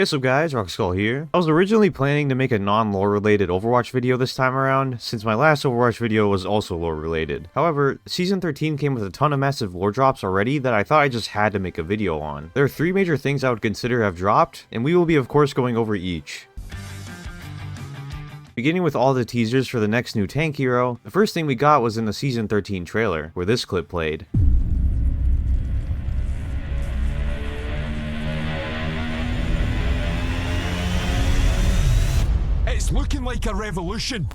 Hey, so guys, Rockskull here. I was originally planning to make a non-lore related Overwatch video this time around, since my last Overwatch video was also lore related. However, Season 13 came with a ton of massive lore drops already that I thought I just had to make a video on. There are 3 major things I would consider have dropped, and we will be of course going over each. Beginning with all the teasers for the next new tank hero, the first thing we got was in the Season 13 trailer, where this clip played. It's looking like a revolution.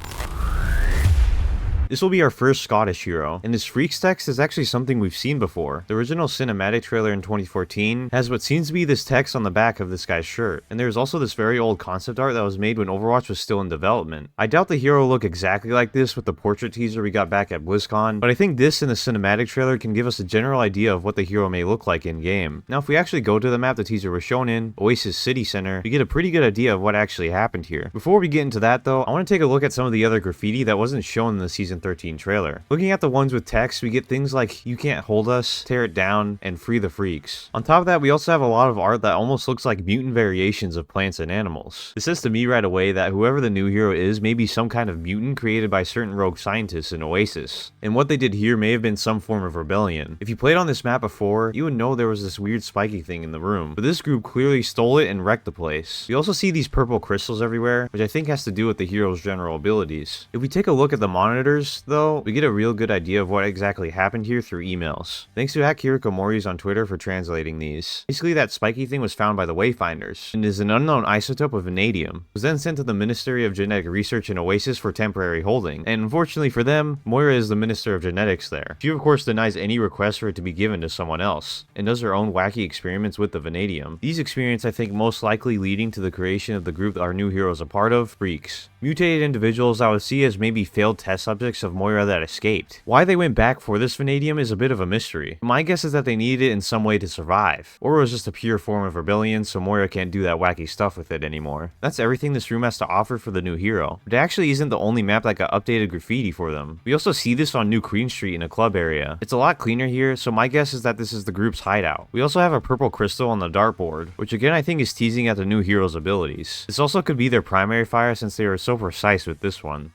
This will be our first Scottish hero, and this Freaks text is actually something we've seen before. The original cinematic trailer in 2014 has what seems to be this text on the back of this guy's shirt, and there's also this very old concept art that was made when Overwatch was still in development. I doubt the hero will look exactly like this with the portrait teaser we got back at BlizzCon, but I think this and the cinematic trailer can give us a general idea of what the hero may look like in-game. Now if we actually go to the map the teaser was shown in, Oasis City Center, we get a pretty good idea of what actually happened here. Before we get into that though, I want to take a look at some of the other graffiti that wasn't shown in the Season 13 trailer. Looking at the ones with text, we get things like "You can't hold us," "Tear it down," and "Free the freaks." On top of that, we also have a lot of art that almost looks like mutant variations of plants and animals. This says to me right away that whoever the new hero is may be some kind of mutant created by certain rogue scientists in Oasis, and what they did here may have been some form of rebellion. If you played on this map before, you would know there was this weird spiky thing in the room, but this group clearly stole it and wrecked the place. We also see these purple crystals everywhere, which I think has to do with the hero's general abilities. If we take a look at the monitors, though, we get a real good idea of what exactly happened here through emails. Thanks to @Kirikomori's on Twitter for translating these. Basically, that spiky thing was found by the Wayfinders, and is an unknown isotope of vanadium. It was then sent to the Ministry of Genetic Research in Oasis for temporary holding, and unfortunately for them, Moira is the Minister of Genetics there. She of course denies any request for it to be given to someone else, and does her own wacky experiments with the vanadium. These experiments I think most likely leading to the creation of the group that our new hero is a part of, Freaks. Mutated individuals I would see as maybe failed test subjects of Moira that escaped. Why they went back for this vanadium is a bit of a mystery. My guess is that they needed it in some way to survive, or it was just a pure form of rebellion so Moira can't do that wacky stuff with it anymore. That's everything this room has to offer for the new hero, but it actually isn't the only map that got updated graffiti for them. We also see this on New Queen Street in a club area. It's a lot cleaner here, so my guess is that this is the group's hideout. We also have a purple crystal on the dartboard, which again I think is teasing at the new hero's abilities. This also could be their primary fire since they were so precise with this one.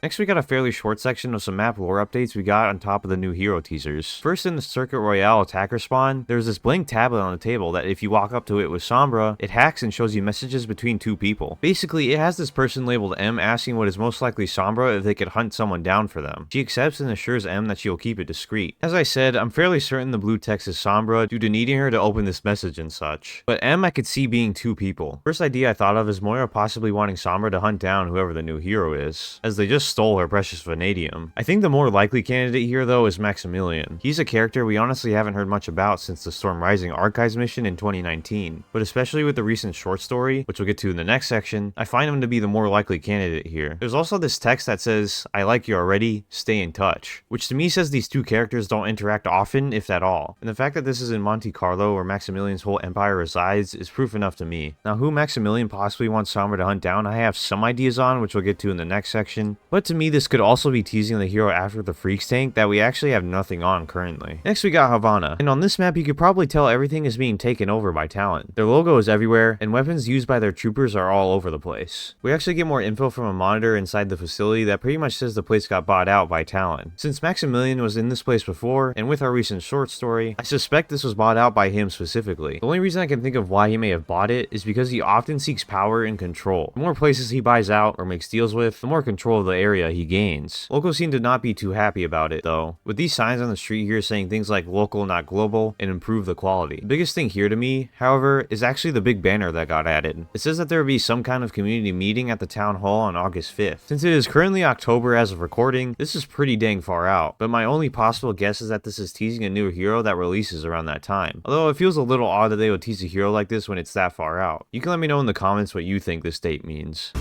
Next we got a fairly short section of some map lore updates we got on top of the new hero teasers. First, in the Circuit Royale attacker spawn, there's this blank tablet on the table that if you walk up to it with Sombra, it hacks and shows you messages between 2 people. Basically, it has this person labeled M asking what is most likely Sombra if they could hunt someone down for them. She accepts and assures M that she will keep it discreet. As I said, I'm fairly certain the blue text is Sombra due to needing her to open this message and such. But M I could see being 2 people. First idea I thought of is Moira possibly wanting Sombra to hunt down whoever the new hero is, as they just stole her precious vanadium. I think the more likely candidate here though is Maximilian. He's a character we honestly haven't heard much about since the Storm Rising Archives mission in 2019, but especially with the recent short story, which we'll get to in the next section, I find him to be the more likely candidate here. There's also this text that says, "I like you already, stay in touch," which to me says these 2 characters don't interact often, if at all. And the fact that this is in Monte Carlo where Maximilian's whole empire resides is proof enough to me. Now who Maximilian possibly wants Sombra to hunt down I have some ideas on, which we'll get to in the next section, but to me this could also be teasing the hero after the Freaks tank that we actually have nothing on currently. Next we got Havana, and on this map you could probably tell everything is being taken over by Talent. Their logo is everywhere, and weapons used by their troopers are all over the place. We actually get more info from a monitor inside the facility that pretty much says the place got bought out by Talent. Since Maximilian was in this place before, and with our recent short story, I suspect this was bought out by him specifically. The only reason I can think of why he may have bought it is because he often seeks power and control. The more places he buys out or makes deals with, the more control of the area he gains. Locals seem to not be too happy about it though, with these signs on the street here saying things like local not global and improve the quality. The biggest thing here to me, however, is actually the big banner that got added. It says that there will be some kind of community meeting at the town hall on August 5th. Since it is currently October as of recording, this is pretty dang far out, but my only possible guess is that this is teasing a new hero that releases around that time. Although it feels a little odd that they would tease a hero like this when it's that far out. You can let me know in the comments what you think this date means.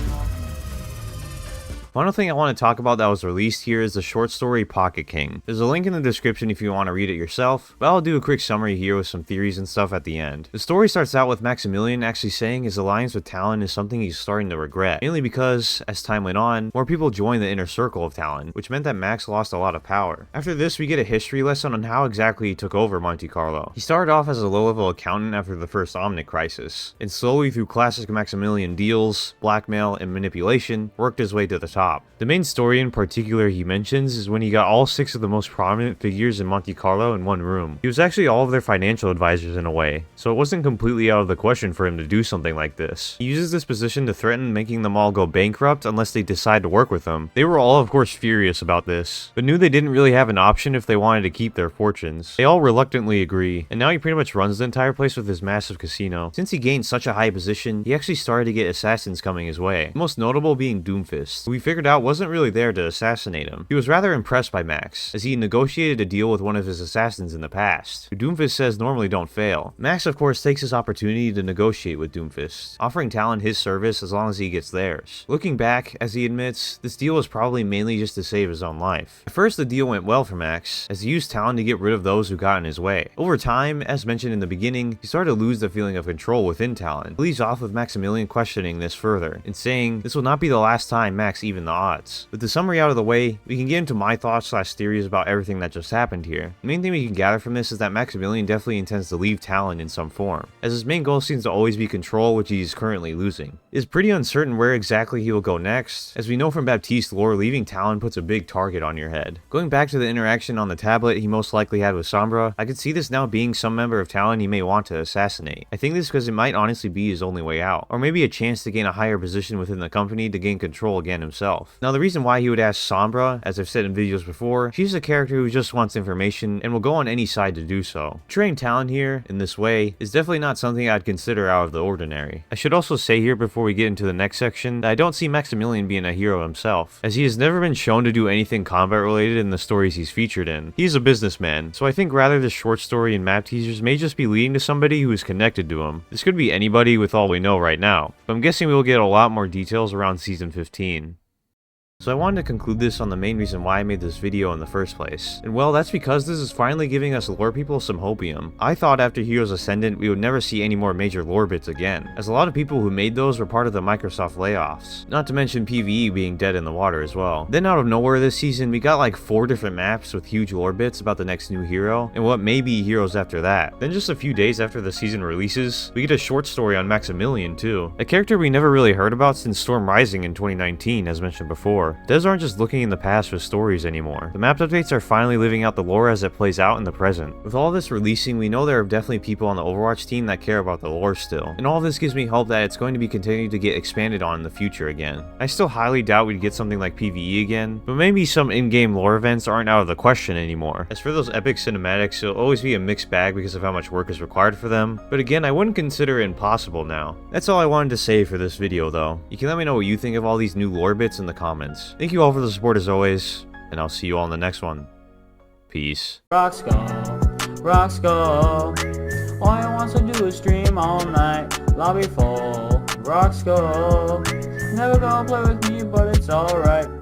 Final thing I want to talk about that was released here is the short story Pocket King. There's a link in the description if you want to read it yourself, but I'll do a quick summary here with some theories and stuff at the end. The story starts out with Maximilian actually saying his alliance with Talon is something he's starting to regret, mainly because, as time went on, more people joined the inner circle of Talon, which meant that Max lost a lot of power. After this, we get a history lesson on how exactly he took over Monte Carlo. He started off as a low-level accountant after the first Omnic crisis, and slowly through classic Maximilian deals, blackmail, and manipulation, worked his way to the top. The main story in particular he mentions is when he got all 6 of the most prominent figures in Monte Carlo in one room. He was actually all of their financial advisors in a way, so it wasn't completely out of the question for him to do something like this. He uses this position to threaten making them all go bankrupt unless they decide to work with him. They were all of course furious about this, but knew they didn't really have an option if they wanted to keep their fortunes. They all reluctantly agree, and now he pretty much runs the entire place with his massive casino. Since he gained such a high position, he actually started to get assassins coming his way, the most notable being Doomfist, who we figured out wasn't really there to assassinate him. He was rather impressed by Max, as he negotiated a deal with one of his assassins in the past, who Doomfist says normally don't fail. Max of course takes this opportunity to negotiate with Doomfist, offering Talon his service as long as he gets theirs. Looking back, as he admits, this deal was probably mainly just to save his own life. At first the deal went well for Max, as he used Talon to get rid of those who got in his way. Over time, as mentioned in the beginning, he started to lose the feeling of control within Talon. He leaves off with Maximilian questioning this further, and saying this will not be the last time Max even the odds. With the summary out of the way, we can get into my thoughts / theories about everything that just happened here. The main thing we can gather from this is that Maximilian definitely intends to leave Talon in some form, as his main goal seems to always be control, which he is currently losing. It is pretty uncertain where exactly he will go next, as we know from Baptiste lore, leaving Talon puts a big target on your head. Going back to the interaction on the tablet he most likely had with Sombra, I could see this now being some member of Talon he may want to assassinate. I think this because it might honestly be his only way out, or maybe a chance to gain a higher position within the company to gain control again himself. Now the reason why he would ask Sombra, as I've said in videos before, she's a character who just wants information and will go on any side to do so. Portraying Talon here, in this way, is definitely not something I'd consider out of the ordinary. I should also say here before we get into the next section that I don't see Maximilian being a hero himself, as he has never been shown to do anything combat related in the stories he's featured in. He's a businessman, so I think rather this short story and map teasers may just be leading to somebody who is connected to him. This could be anybody with all we know right now, but I'm guessing we will get a lot more details around season 15. So I wanted to conclude this on the main reason why I made this video in the first place. And well, that's because this is finally giving us lore people some hopium. I thought after Heroes Ascendant we would never see any more major lore bits again, as a lot of people who made those were part of the Microsoft layoffs. Not to mention PvE being dead in the water as well. Then out of nowhere this season we got like 4 different maps with huge lore bits about the next new hero, and what may be heroes after that. Then just a few days after the season releases, we get a short story on Maximilian too. A character we never really heard about since Storm Rising in 2019 as mentioned before. Devs aren't just looking in the past for stories anymore. The map updates are finally living out the lore as it plays out in the present. With all this releasing, we know there are definitely people on the Overwatch team that care about the lore still, and all of this gives me hope that it's going to be continuing to get expanded on in the future again. I still highly doubt we'd get something like PvE again, but maybe some in-game lore events aren't out of the question anymore. As for those epic cinematics, it'll always be a mixed bag because of how much work is required for them, but again, I wouldn't consider it impossible now. That's all I wanted to say for this video though. You can let me know what you think of all these new lore bits in the comments. Thank you all for the support as always, and I'll see you all in the next one. Peace. Rock skull, all I want to do is stream all night. Lobby full, rock skull. Never gonna play with me, but it's alright.